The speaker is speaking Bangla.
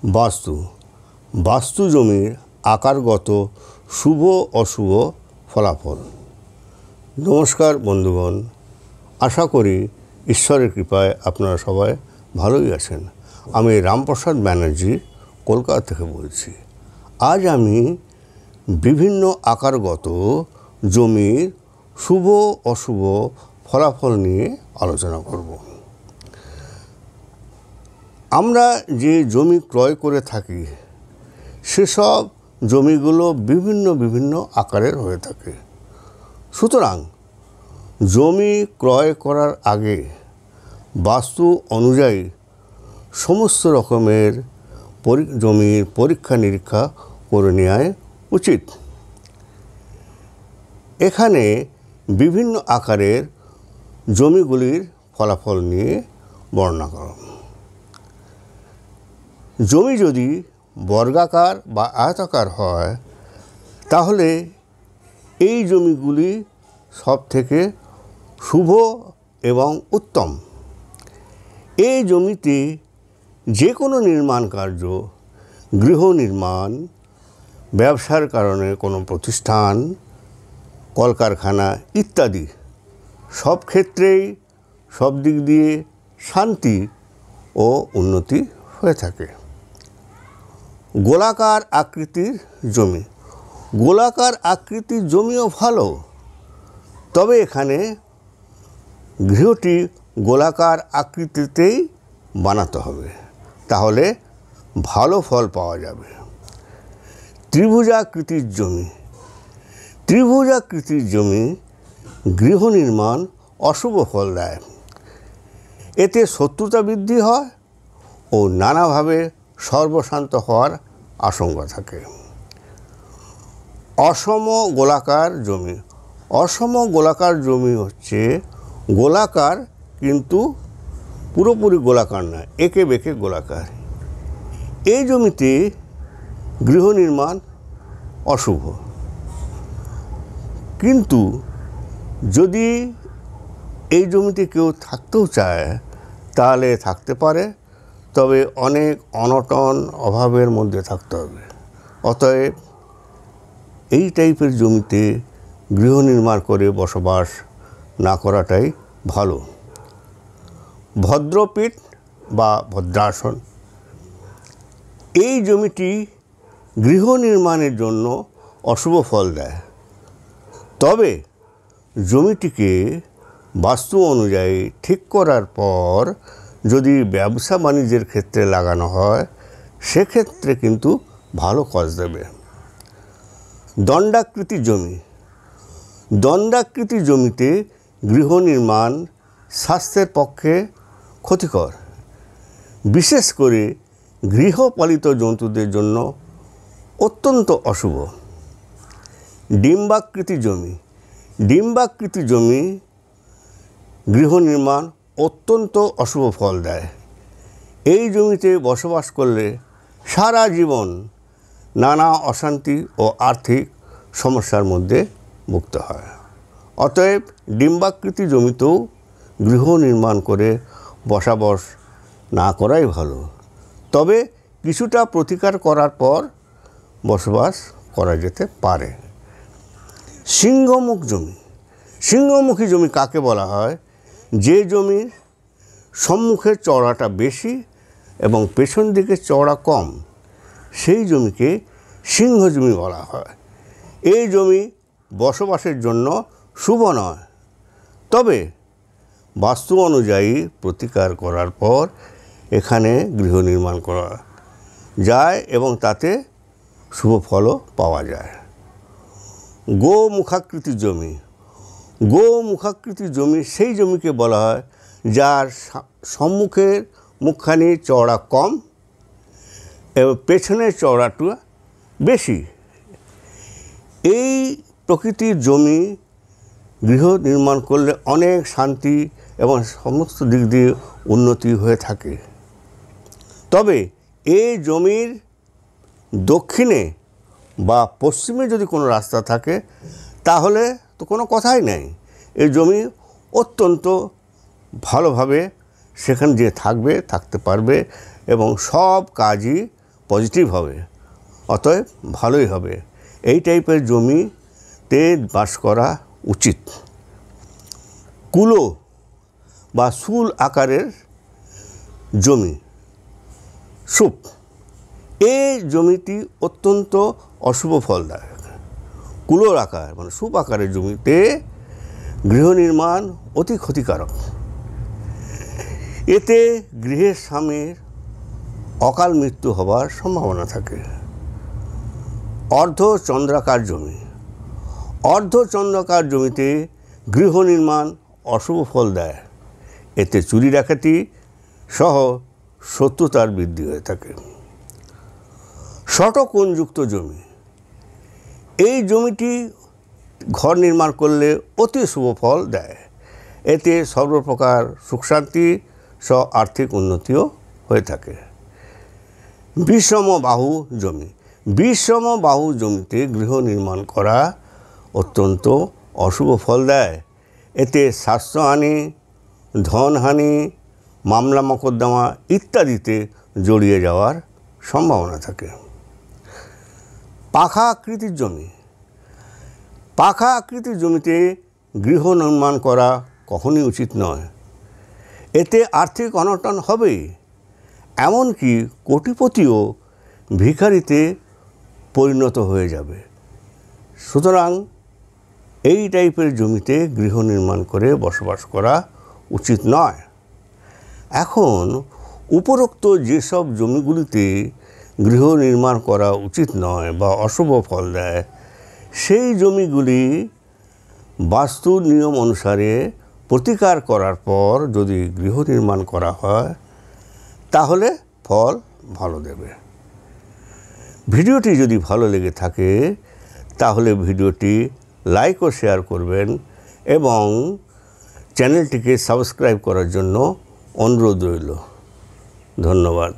বাস্তু বাস্তু জমির আকারগত শুভ অশুভ ফলাফল। নমস্কার বন্ধুগণ, আশা করি ঈশ্বরের কৃপায় আপনারা সবাই ভালোই আছেন। আমি রামপ্রসাদ ব্যানার্জি কলকাতা থেকে বলছি। আজ আমি বিভিন্ন আকারগত জমির শুভ অশুভ ফলাফল নিয়ে আলোচনা করব। আমরা যে জমি ক্রয় করে থাকি সেসব জমিগুলো বিভিন্ন আকারের হয়ে থাকে। সুতরাং জমি ক্রয় করার আগে বাস্তু অনুযায়ী সমস্ত রকমের জমির পরীক্ষা নিরীক্ষা করে নেওয়া উচিত। এখানে বিভিন্ন আকারের জমিগুলির ফলাফল নিয়ে বর্ণনা করা। জমি যদি বর্গাকার বা আয়তাকার হয় তাহলে এই জমিগুলি সব থেকে শুভ এবং উত্তম। এই জমিতে যে কোনো নির্মাণ কার্য, গৃহ নির্মাণ, ব্যবসার কারণে কোনো প্রতিষ্ঠান, কলকারখানা ইত্যাদি সব ক্ষেত্রেই সব দিক দিয়ে শান্তি ও উন্নতি হয়ে থাকে। গোলাকার আকৃতির জমি, গোলাকার আকৃতির জমিও ভালো, তবে এখানে গৃহটি গোলাকার আকৃতিতেই বানাতে হবে, তাহলে ভালো ফল পাওয়া যাবে। ত্রিভুজাকৃতির জমি, ত্রিভুজাকৃতির জমি গৃহ নির্মাণ অশুভ ফল দেয়। এতে শত্রুতা বৃদ্ধি হয় ও নানাভাবে সর্বশান্ত হওয়ার আশঙ্কা থাকে। অসম গোলাকার জমি, অসম গোলাকার জমি হচ্ছে গোলাকার কিন্তু পুরোপুরি গোলাকার নয়, এঁকে বেঁকে গোলাকার। এই জমিতে গৃহ নির্মাণ অশুভ, কিন্তু যদি এই জমিতে কেউ থাকতেও চায় তাহলে থাকতে পারে, তবে অনেক অনটন অভাবের মধ্যে থাকতে হবে। অতএব এই টাইপের জমিতে গৃহ নির্মাণ করে বসবাস না করাটাই ভালো। ভদ্রপীঠ বা ভদ্রাসন, এই জমিটি গৃহ নির্মাণের জন্য অশুভ ফল দেয়, তবে জমিটিকে বাস্তু অনুযায়ী ঠিক করার পর যদি ব্যবসা বাণিজ্যের ক্ষেত্রে লাগানো হয় সেক্ষেত্রে কিন্তু ভালো কাজ দেবে। দণ্ডাকৃতি জমি, দণ্ডাকৃতি জমিতে গৃহ নির্মাণ স্বাস্থ্যের পক্ষে ক্ষতিকর, বিশেষ করে গৃহপালিত জন্তুদের জন্য অত্যন্ত অশুভ। ডিম্বাকৃতি জমি, ডিম্বাকৃতি জমি গৃহ নির্মাণ অত্যন্ত অশুভ ফল দেয়। এই জমিতে বসবাস করলে সারা জীবন নানা অশান্তি ও আর্থিক সমস্যার মধ্যে ভুগতে হয়। অতএব ডিম্বাকৃতি জমিতেও গৃহ নির্মাণ করে বসবাস না করাই ভালো, তবে কিছুটা প্রতিকার করার পর বসবাস করা যেতে পারে। সিংহমুখ জমি, সিংহমুখী জমি কাকে বলা হয়? যে জমির সম্মুখের চওড়াটা বেশি এবং পেছন দিকে চওড়া কম, সেই জমিকে সিংহ জমি বলা হয়। এই জমি বসবাসের জন্য শুভ নয়, তবে বাস্তু অনুযায়ী প্রতিকার করার পর এখানে গৃহ নির্মাণ করা যায় এবং তাতে শুভ ফলও পাওয়া যায়। গোমুখাকৃতি জমি, গোমুখাকৃতি জমি সেই জমিকে বলা হয় যার সম্মুখের মুখখানি চওড়া কম এবং পেছনের চওড়াটা বেশি। এই প্রকৃতির জমি গৃহ নির্মাণ করলে অনেক শান্তি এবং সমস্ত দিক দিয়ে উন্নতি হয়ে থাকে। তবে এই জমির দক্ষিণে বা পশ্চিমে যদি কোনো রাস্তা থাকে তাহলে তো কোনো কথাই নেই, এই জমি অত্যন্ত ভালোভাবে সেখানে যে থাকতে পারবে এবং সব কাজই পজিটিভ হবে, অতএব ভালোই হবে। এই টাইপের জমিতে বাস করা উচিত। কুলো বা শুল আকারের জমি, সুপ, এই জমিটি অত্যন্ত অশুভ ফলদায়ক। কুলোর আকার মানে সুপ আকারের জমিতে গৃহ নির্মাণ অতি ক্ষতিকারক। এতে গৃহের স্বামীর অকাল মৃত্যু হবার সম্ভাবনা থাকে। অর্ধচন্দ্রাকার জমি, অর্ধচন্দ্রাকার জমিতে গৃহ নির্মাণ অশুভ ফল দেয়। এতে চুরি ডাকাতি সহ শত্রুতার বৃদ্ধি হয়ে থাকে। ষটকোণযুক্ত জমি, এই জমিটি ঘর নির্মাণ করলে অতি শুভ ফল দেয়। এতে সর্বপ্রকার সুখ শান্তি সহ আর্থিক উন্নতিও হয়ে থাকে। বিষমবাহু জমি, বিষমবাহু জমিতে গৃহ নির্মাণ করা অত্যন্ত অশুভ ফল দেয়। এতে স্বাস্থ্যহানি, ধনহানি, মামলা মোকদ্দমা ইত্যাদিতে জড়িয়ে যাওয়ার সম্ভাবনা থাকে। পাখা আকৃতির জমি, পাখা আকৃতির জমিতে গৃহ নির্মাণ করা কখনই উচিত নয়। এতে আর্থিক অনটন হবেই, এমনকি কোটিপতিও ভিখারিতে পরিণত হয়ে যাবে। সুতরাং এই টাইপের জমিতে গৃহ নির্মাণ করে বসবাস করা উচিত নয়। এখন উপরোক্ত যেসব জমিগুলিতে গৃহ নির্মাণ করা উচিত নয় বা অশুভ ফল দেয়, সেই জমিগুলি বাস্তুর নিয়ম অনুসারে প্রতিকার করার পর যদি গৃহ নির্মাণ করা হয় তাহলে ফল ভালো দেবে। ভিডিওটি যদি ভালো লেগে থাকে তাহলে ভিডিওটি লাইক ও শেয়ার করবেন এবং চ্যানেলটিকে সাবস্ক্রাইব করার জন্য অনুরোধ রইল। ধন্যবাদ।